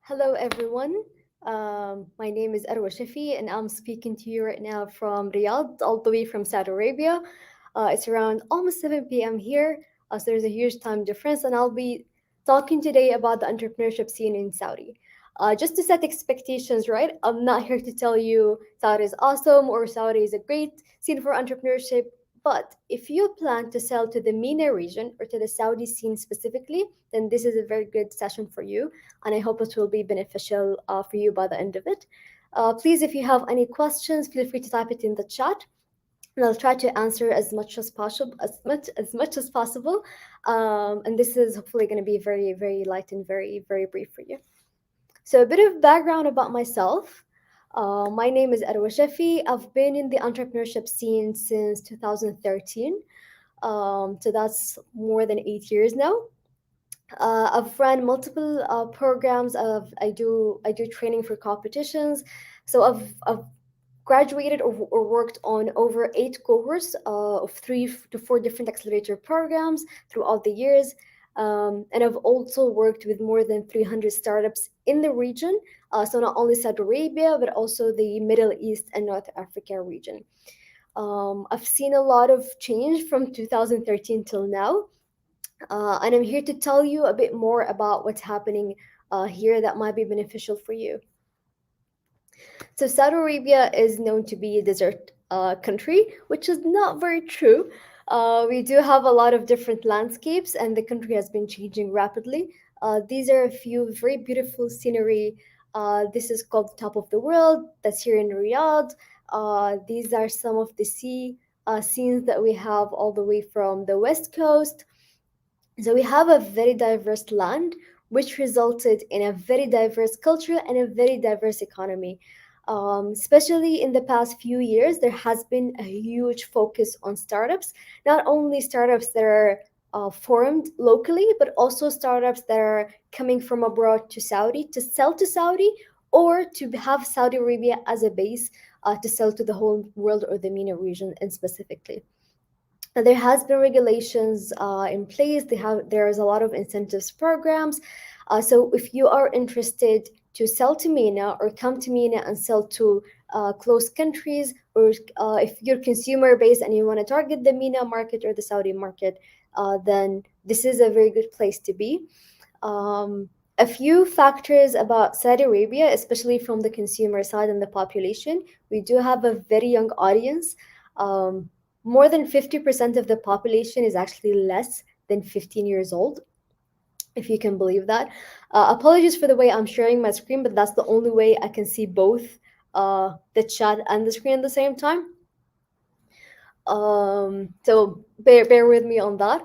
Hello, everyone. My name is Arwa Shafi, and I'm speaking to you right now from Riyadh, all the way from Saudi Arabia. It's around almost 7 p.m. here, so there's a huge time difference, and I'll be talking today about the entrepreneurship scene in Saudi. Just to set expectations right, I'm not here to tell you Saudi is awesome or Saudi is a great scene for entrepreneurship. But if you plan to sell to the MENA region or to the Saudi scene specifically, then this is a very good session for you, and I hope it will be beneficial for you by the end of it. Please, if you have any questions, feel free to type it in the chat, and I'll try to answer as much as possible, as much as possible. And this is hopefully going to be very, very light and very, very brief for you. So, a bit of background about myself. My name is Arwa Shafi. I've been in the entrepreneurship scene since 2013. So that's more than 8 years now. I've run multiple programs. I do training for competitions. So I've graduated or worked on over 8 cohorts of 3 to 4 different accelerator programs throughout the years. And I've also worked with more than 300 startups in the region. So not only Saudi Arabia, but also the Middle East and North Africa region. I've seen a lot of change from 2013 till now, and I'm here to tell you a bit more about what's happening here that might be beneficial for you. So, Saudi Arabia is known to be a desert country, which is not very true. We do have a lot of different landscapes, and the country has been changing rapidly. These are a few very beautiful scenery. This is called Top of the World, that's here in Riyadh. These are some of the sea scenes that we have all the way from the west coast. So we have a very diverse land, which resulted in a very diverse culture and a very diverse economy. Especially in the past few years, there has been a huge focus on startups, not only startups that are formed locally, but also startups that are coming from abroad to Saudi to sell to Saudi, or to have Saudi Arabia as a base to sell to the whole world or the MENA region and specifically. There has been regulations in place. There's a lot of incentives programs. So if you are interested to sell to MENA or come to MENA and sell to close countries, or if you're consumer based and you want to target the MENA market or the Saudi market, then this is a very good place to be. A few factors about Saudi Arabia, especially from the consumer side and the population. We do have a very young audience. Um, More than 50% of the population is actually less than 15 years old, if you can believe that. Apologies for the way I'm sharing my screen, but that's the only way I can see both the chat and the screen at the same time. So bear with me on that.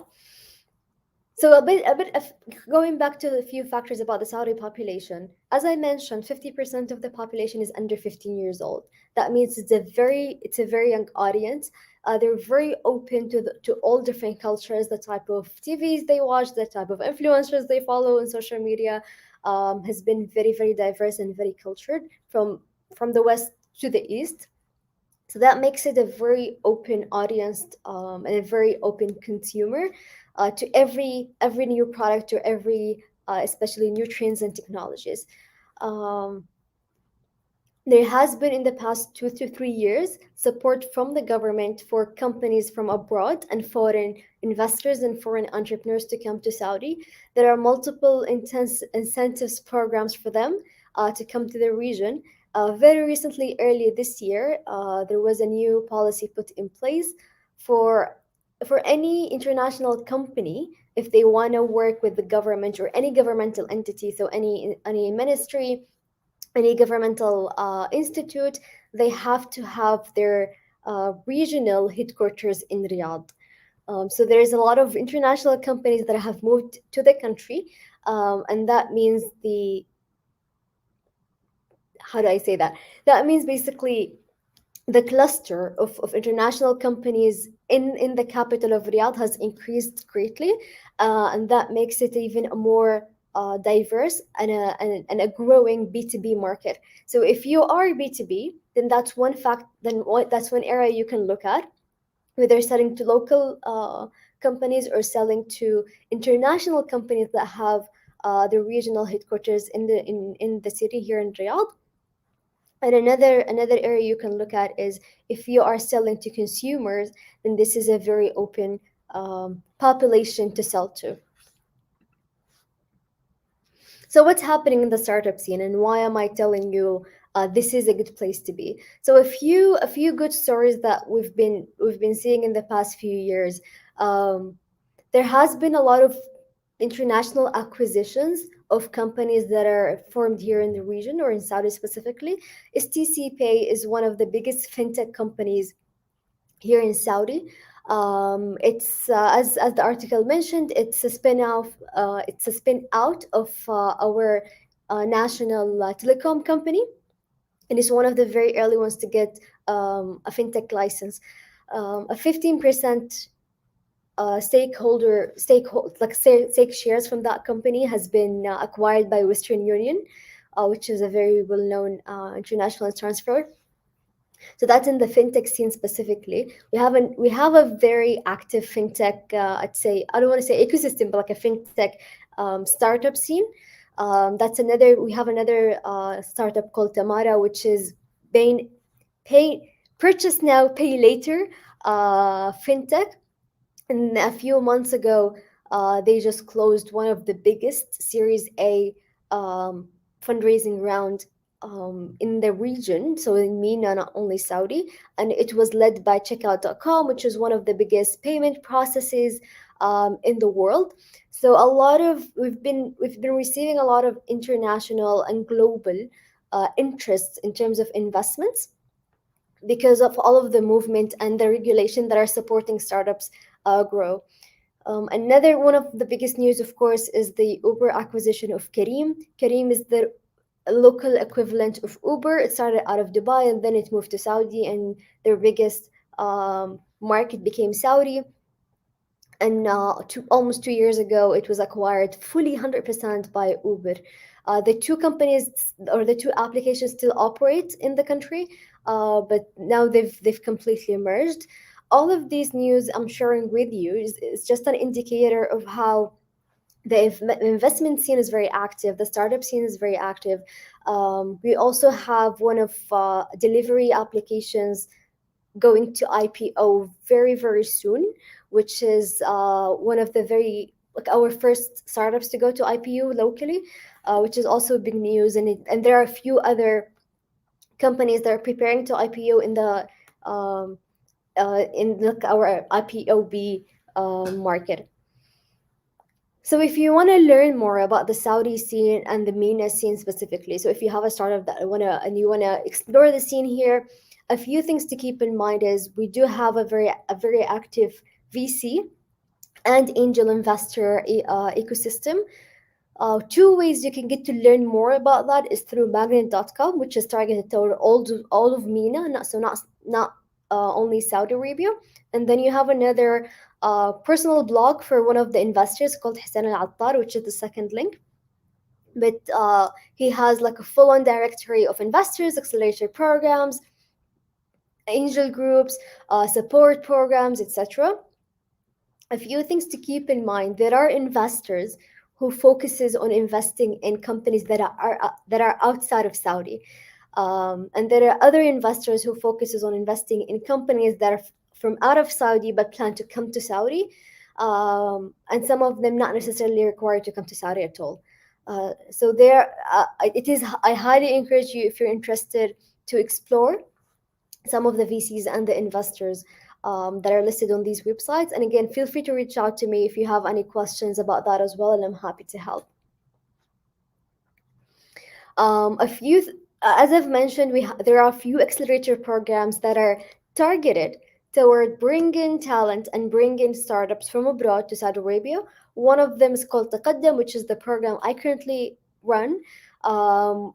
So a bit of going back to a few factors about the Saudi population. As I mentioned, 50% of the population is under 15 years old. That means it's a very young audience. They're very open to all different cultures, the type of TVs they watch, the type of influencers they follow on social media has been very, very diverse and very cultured from the west to the east. So that makes it a very open audience and a very open consumer to every new product or every especially new trends and technologies. Um, there has been in the past 2 to 3 years support from the government for companies from abroad and foreign investors and foreign entrepreneurs to come to Saudi. There are multiple intense incentives programs for them to come to the region. Very recently, earlier this year, there was a new policy put in place for for any international company if they want to work with the government or any governmental entity, so any ministry, any governmental institute, they have to have their regional headquarters in Riyadh. So there is a lot of international companies that have moved to the country, and that means the how do I say that? That means basically the cluster of international companies in the capital of Riyadh has increased greatly, and that makes it even a more diverse and a growing B2B market. So if you are B2B, then that's one area you can look at, whether selling to local companies or selling to international companies that have the regional headquarters in the city here in Riyadh. And another area you can look at is if you are selling to consumers, then this is a very open population to sell to. So what's happening in the startup scene, and why am I telling you this is a good place to be? So a few good stories that we've been seeing in the past few years. Um, there has been a lot of international acquisitions of companies that are formed here in the region or in Saudi specifically. STC Pay is one of the biggest fintech companies here in Saudi. It's as the article mentioned, it's a spin out of our national telecom company, and it's one of the very early ones to get a fintech license. A 15% stake shares from that company has been acquired by Western Union, which is a very well known international transfer. So that's in the fintech scene specifically. We have a very active fintech. I'd say I don't want to say ecosystem, but like a fintech startup scene. That's another. We have another startup called Tamara, which is being pay purchase now, pay later fintech. And a few months ago, they just closed one of the biggest Series A um, fundraising round in the region, so in MENA, not only Saudi, and it was led by Checkout.com, which is one of the biggest payment processes in the world. So a lot of we've been receiving a lot of international and global interest in terms of investments because of all of the movement and the regulation that are supporting startups grow. Another one of the biggest news, of course, is the Uber acquisition of Careem. Careem is the local equivalent of Uber. It started out of Dubai and then it moved to Saudi, and their biggest market became Saudi. And almost 2 years ago, it was acquired fully 100% by Uber. The two companies or the two applications still operate in the country, but now they've completely merged. All of these news I'm sharing with you is just an indicator of how the investment scene is very active. The startup scene is very active. We also have one of delivery applications going to IPO very, very soon, which is one of the very like our first startups to go to IPO locally, which is also big news. And there are a few other companies that are preparing to IPO in like our IPOB market. So if you want to learn more about the Saudi scene and the MENA scene specifically, so if you have a startup that you wanna explore the scene here, a few things to keep in mind is we do have a very active VC and angel investor ecosystem. Two ways you can get to learn more about that is through magnet.com, which is targeted toward all of MENA, not only Saudi Arabia. And then you have another personal blog for one of the investors called Hassan Al-Attar, which is the second link. But he has like a full-on directory of investors, accelerator programs, angel groups, support programs, etc. A few things to keep in mind: there are investors who focuses on investing in companies that are outside of Saudi, and there are other investors who focuses on investing in companies that are from out of Saudi but plan to come to Saudi, and some of them not necessarily required to come to Saudi at all. So it is. I highly encourage you, if you're interested, to explore some of the VCs and the investors that are listed on these websites. And again, feel free to reach out to me if you have any questions about that as well, and I'm happy to help. A few, as I've mentioned, there are a few accelerator programs that are targeted toward bringing talent and bringing startups from abroad to Saudi Arabia. One of them is called Taqaddam, which is the program I currently run.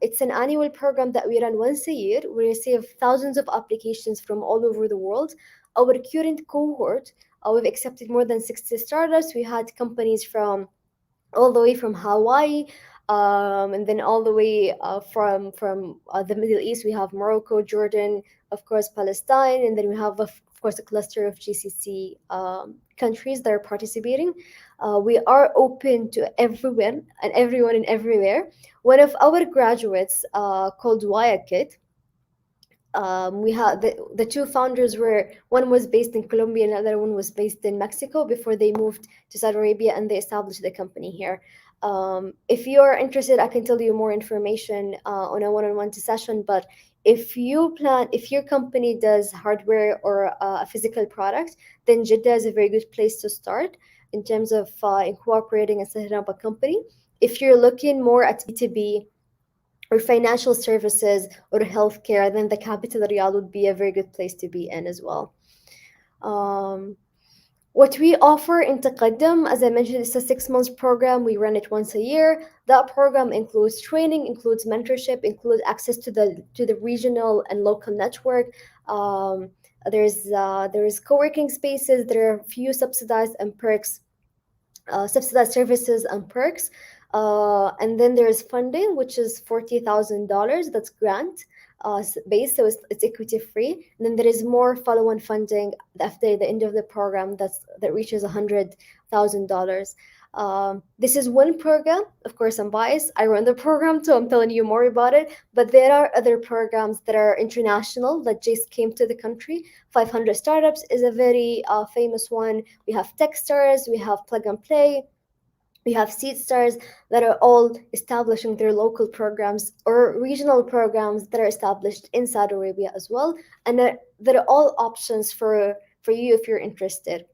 It's an annual program that we run once a year. We receive thousands of applications from all over the world. Our current cohort, we've accepted more than 60 startups. We had companies from all the way from Hawaii, and then all the way from the Middle East. We have Morocco, Jordan, of course, Palestine, and then we have of course a cluster of GCC countries that are participating. We are open to everyone and everywhere. One of our graduates, called Wyatt, we had the two founders were, one was based in Colombia and the other one was based in Mexico before they moved to Saudi Arabia, and they established the company here. If you are interested, I can tell you more information on a one-on-one session. But if your company does hardware or a physical product, then Jeddah is a very good place to start in terms of incorporating and setting up a company. If you're looking more at B2B or financial services or healthcare, then the capital Riyadh would be a very good place to be in as well. Um, what we offer in Taqaddam, as I mentioned, it's a 6 months program. We run it once a year. That program includes training, includes mentorship, includes access to the regional and local network. Um, there's co-working spaces. There are a few subsidized and perks, subsidized services and perks. And then there's funding, which is $40,000. That's grant based, so it's equity free. And then there is more follow-on funding after the end of the program that reaches $100,000. This is one program. Of course, I'm biased. I run the program, so I'm telling you more about it. But there are other programs that are international that just came to the country. 500 Startups is a very famous one. We have Techstars, we have Plug and Play, we have Seed Stars, that are all establishing their local programs or regional programs that are established in Saudi Arabia as well. And that are all options for you if you're interested.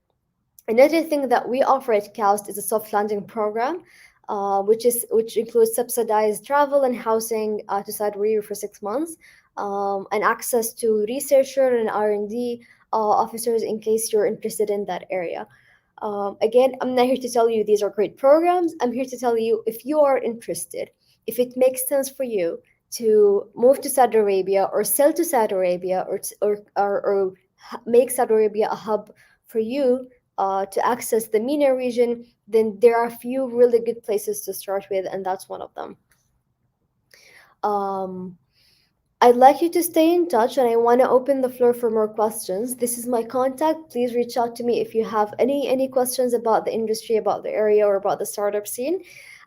Another thing that we offer at KAUST is a soft landing program, which includes subsidized travel and housing to Saudi Arabia for 6 months, and access to researcher and R&D officers in case you're interested in that area. Again, I'm not here to tell you these are great programs. I'm here to tell you, if you are interested, if it makes sense for you to move to Saudi Arabia or sell to Saudi Arabia, or make Saudi Arabia a hub for you to access the MENA region, then there are a few really good places to start with, and that's one of them. I'd like you to stay in touch, and I want to open the floor for more questions. This is my contact. Please reach out to me if you have any questions about the industry, about the area, or about the startup scene.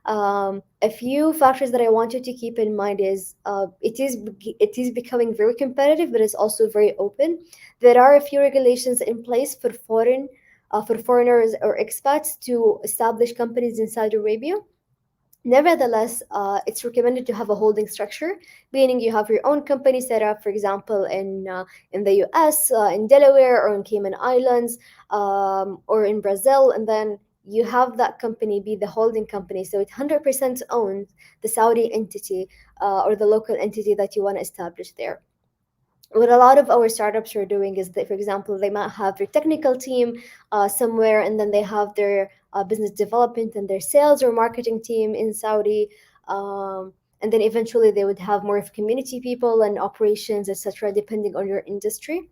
A few factors that I want you to keep in mind is it is becoming very competitive, but it's also very open. There are a few regulations in place for foreigners or expats to establish companies in Saudi Arabia. Nevertheless, it's recommended to have a holding structure, meaning you have your own company set up, for example, in the US, in Delaware, or in Cayman Islands, or in Brazil, and then you have that company be the holding company, so it 100% owns the Saudi entity or the local entity that you want to establish there. What a lot of our startups are doing is that, for example, they might have their technical team somewhere, and then they have their business development and their sales or marketing team in Saudi. And then eventually they would have more of community people and operations, etc., depending on your industry.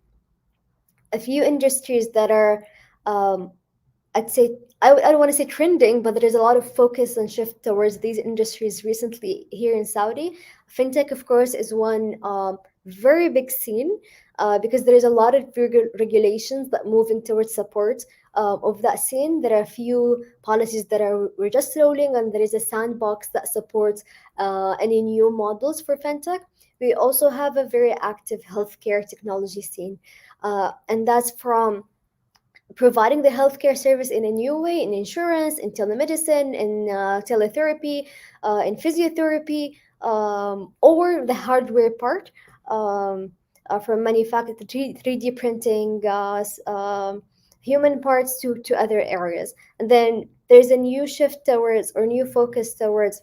A few industries that are, I'd say, I don't want to say trending, but there's a lot of focus and shift towards these industries recently here in Saudi. Fintech, of course, is one very big scene because there is a lot of regulations that moving towards support of that scene. There are a few policies that we're just rolling, and there is a sandbox that supports any new models for fintech. We also have a very active healthcare technology scene, and that's from providing the healthcare service in a new way, in insurance, in telemedicine, in teletherapy, in physiotherapy, or the hardware part, from manufacturing, 3D printing, human parts to other areas. And then there's a new shift towards, or new focus towards,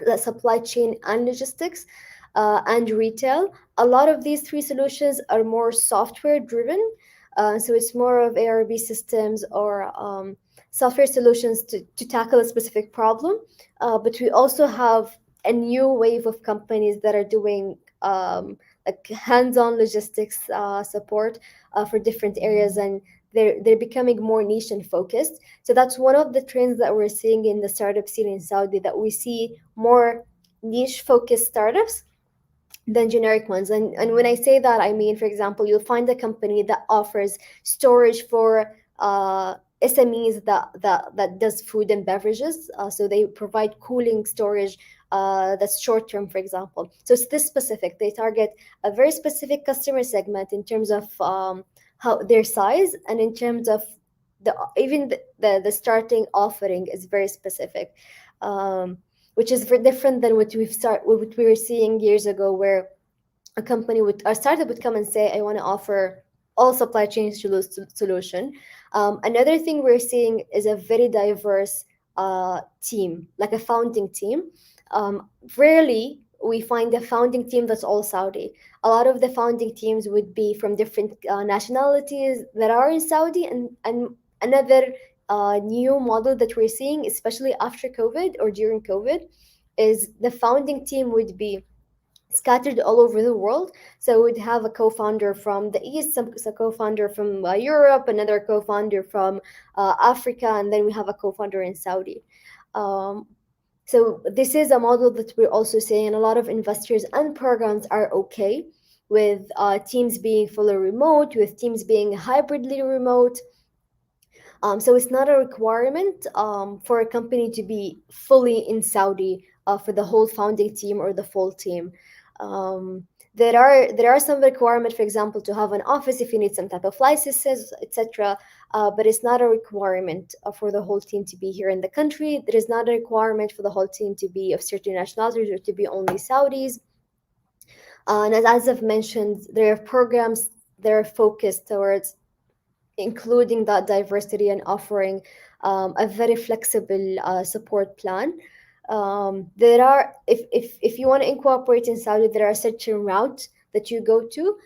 the supply chain and logistics and retail. A lot of these three solutions are more software driven. So it's more of ARB systems or software solutions to tackle a specific problem. But we also have a new wave of companies that are doing like hands-on logistics support for different areas, and they're becoming more niche and focused. So that's one of the trends that we're seeing in the startup scene in Saudi, that we see more niche focused startups than generic ones. And when I say that, I mean, for example, you'll find a company that offers storage for SMEs that does food and beverages. So they provide cooling storage that's short term, for example. So it's this specific. They target a very specific customer segment in terms of how their size, and in terms of the starting offering is very specific, which is very different than what we were seeing years ago, where a startup would come and say, I want to offer all supply chain solution. Another thing we're seeing is a very diverse team, like a founding team. Rarely we find a founding team that's all Saudi. A lot of the founding teams would be from different nationalities that are in Saudi, and another new model that we're seeing, especially after COVID or during COVID, is the founding team would be scattered all over the world. So we'd have a co-founder from the East, some co-founder from Europe, another co-founder from Africa, and then we have a co-founder in Saudi. Um, so this is a model that we're also seeing, and a lot of investors and programs are okay with teams being fully remote, with teams being hybridly remote. So it's not a requirement for a company to be fully in Saudi for the whole founding team or the full team. There are some requirements, for example, to have an office if you need some type of licenses, etc. But it's not a requirement for the whole team to be here in the country. There is not a requirement for the whole team to be of certain nationalities or to be only Saudis. And as I've mentioned, there are programs that are focused towards including that diversity and offering a very flexible support plan. There are, if you want to incorporate in Saudi, there are certain routes that you go to.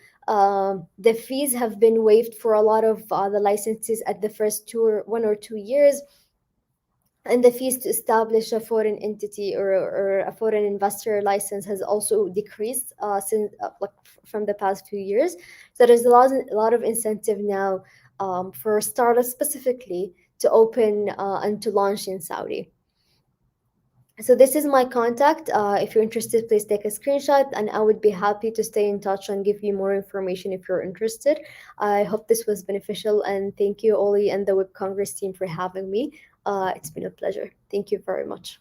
The fees have been waived for a lot of the licenses at the first 1 or 2 years, and the fees to establish a foreign entity or a foreign investor license has also decreased since from the past few years. So there's a lot of incentive now for startups specifically to open and to launch in Saudi. So this is my contact. If you're interested, please take a screenshot, and I would be happy to stay in touch and give you more information if you're interested. I hope this was beneficial, and thank you, Oli, and the WebCongress team for having me. It's been a pleasure. Thank you very much.